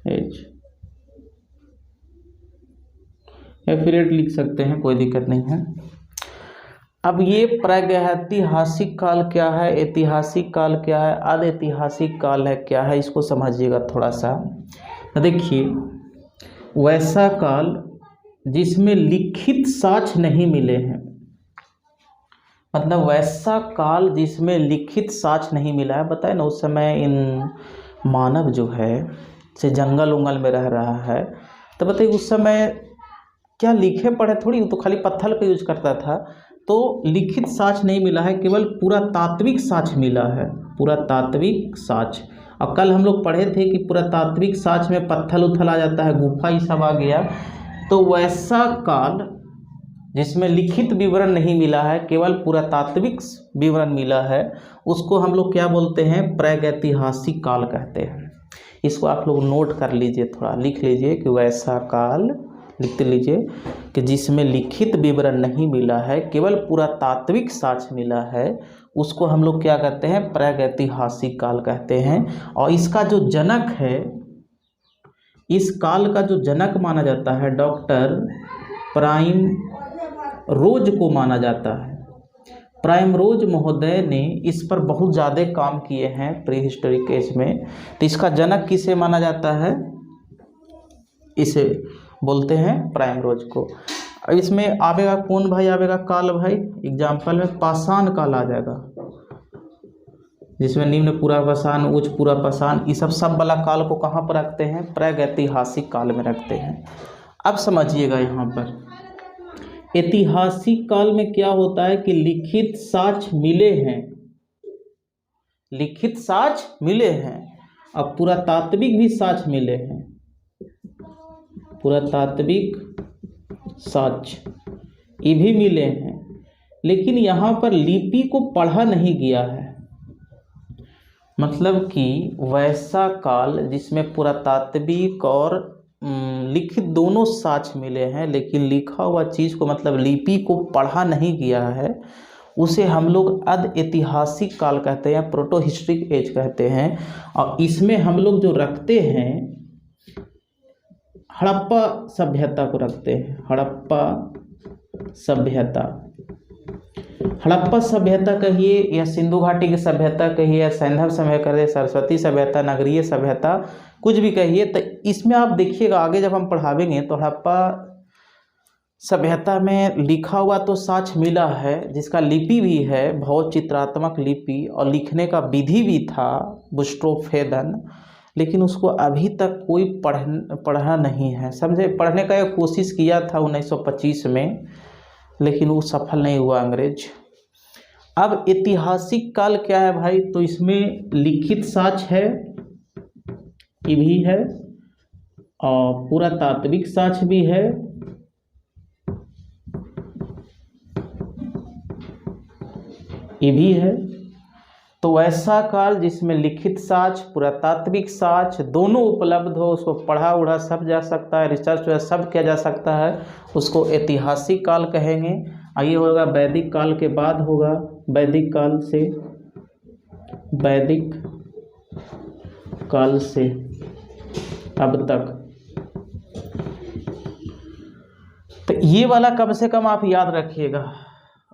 एज, या पीरियड लिख सकते हैं, कोई दिक्कत नहीं है। अब ये प्रागैतिहासिक काल क्या है, ऐतिहासिक काल क्या है, अर्धऐतिहासिक काल है क्या है, इसको समझिएगा थोड़ा सा। देखिए, वैसा काल जिसमें लिखित साक्ष्य नहीं मिले हैं, मतलब वैसा काल जिसमें लिखित साक्ष्य नहीं मिला है। बताए ना उस समय इन मानव जो है से जंगल उंगल में रह रहा है, तो बताइए उस समय क्या लिखे पढ़े थोड़ी, तो खाली पत्थर का यूज करता था। तो लिखित साक्ष्य नहीं मिला है, केवल पुरातात्विक साक्ष्य मिला है, पुरातात्विक साक्ष्य। और कल हम लोग पढ़े थे कि पुरातात्विक साक्ष्य में पत्थर उथल आ जाता है, गुफा ये सब आ गया। तो वैसा काल जिसमें लिखित विवरण नहीं मिला है, केवल पुरातात्विक विवरण मिला है, उसको हम लोग क्या बोलते हैं, प्रागैतिहासिक काल कहते हैं। इसको आप लोग नोट कर लीजिए, थोड़ा लिख लीजिए कि वैसा काल, लिखते लीजिए कि जिसमें लिखित विवरण नहीं मिला है, केवल पुरातात्विक साक्ष्य मिला है, उसको हम लोग क्या कहते हैं, प्रागैतिहासिक काल कहते हैं। और इसका जो जनक है, इस काल का जो जनक माना जाता है, डॉक्टर प्राइम रोज को माना जाता है। प्राइम रोज महोदय ने इस पर बहुत ज़्यादा काम किए हैं प्री हिस्टोरिक एज में। तो इसका जनक किसे माना जाता है, इसे बोलते हैं प्राइम रोज को। अब इसमें आवेगा कौन भाई, आवेगा काल भाई, एग्जाम्पल में पाषाण काल आ जाएगा, जिसमें निम्न पूरा पाषाण, उच्च पूरा पाषाण, ये सब वाला काल को कहाँ पर रखते हैं, प्रागैतिहासिक काल में रखते हैं। अब समझिएगा, यहाँ पर ऐतिहासिक काल में क्या होता है कि लिखित साक्ष्य मिले हैं, लिखित साक्ष्य मिले हैं, अब पुरातात्विक भी साक्ष्य मिले हैं, पुरातात्विक साक्ष्य ये भी मिले हैं, लेकिन यहाँ पर लिपि को पढ़ा नहीं गया है। मतलब कि वैसा काल जिसमें पुरातात्विक और लिखित दोनों साक्ष्य मिले हैं, लेकिन लिखा हुआ चीज़ को, मतलब लिपि को पढ़ा नहीं गया है, उसे हम लोग अर्धऐतिहासिक काल कहते हैं, प्रोटो हिस्टोरिक एज कहते हैं। और इसमें हम लोग जो रखते हैं, हड़प्पा सभ्यता को रखते हैं, हड़प्पा सभ्यता। हड़प्पा सभ्यता कहिए या सिंधु घाटी की सभ्यता कहिए या सैंधव सभ्यता कहिए, सरस्वती सभ्यता, नगरीय सभ्यता, कुछ भी कहिए। तो इसमें आप देखिएगा आगे जब हम पढ़ावेंगे तो हड़प्पा सभ्यता में लिखा हुआ तो साक्ष्य मिला है, जिसका लिपि भी है, बहुत चित्रात्मक लिपि, और लिखने का विधि भी था, बुस्ट्रोफेदन, लेकिन उसको अभी तक कोई पढ़ा नहीं है, समझे। पढ़ने का एक कोशिश किया था 1925 में, लेकिन वो सफल नहीं हुआ अंग्रेज। अब ऐतिहासिक काल क्या है भाई, तो इसमें लिखित साक्ष्य है, ये भी है, और पुरातात्विक साक्ष्य भी है, ये भी है, तो वैसा काल जिसमें लिखित साक्ष्य, पुरातात्विक साक्ष्य दोनों उपलब्ध हो, उसको पढ़ा उढ़ा सब जा सकता है, रिसर्च सब किया जा सकता है, उसको ऐतिहासिक काल कहेंगे। आइए होगा वैदिक काल के बाद होगा वैदिक काल से, वैदिक काल से अब तक। तो ये वाला कम से कम आप याद रखिएगा।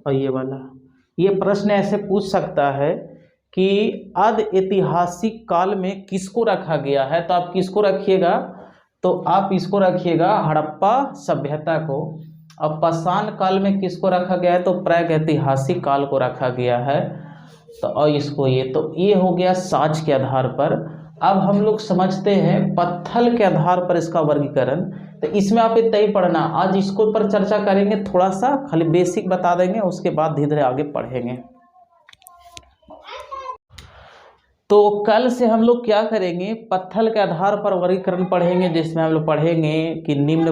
और ये वाला, ये प्रश्न ऐसे पूछ सकता है कि आद ऐतिहासिक काल में किसको रखा गया है, तो आप किसको रखिएगा, तो आप इसको रखिएगा हड़प्पा सभ्यता को। अब पाषाण काल में किसको रखा गया है, तो प्राग ऐतिहासिक काल को रखा गया है। तो और इसको ये हो गया साक्ष्य के आधार पर। अब हम लोग समझते हैं पत्थल के आधार पर इसका वर्गीकरण। तो इसमें आप इतना ही पढ़ना, आज इसको पर चर्चा करेंगे, थोड़ा सा खाली बेसिक बता देंगे, उसके बाद धीरे धीरे आगे पढ़ेंगे। तो कल से हम लोग क्या करेंगे, पत्थल के आधार पर वर्गीकरण पढ़ेंगे, जिसमें हम लोग पढ़ेंगे कि निम्न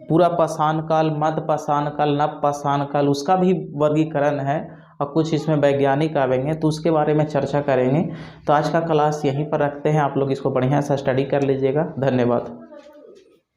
पूरा पाषाण काल, मध्य पाषाण काल, नव पाषाण काल, उसका भी वर्गीकरण है, और कुछ इसमें वैज्ञानिक आवेंगे, तो उसके बारे में चर्चा करेंगे। तो आज का क्लास यहीं पर रखते हैं, आप लोग इसको बढ़िया से स्टडी कर लीजिएगा। धन्यवाद।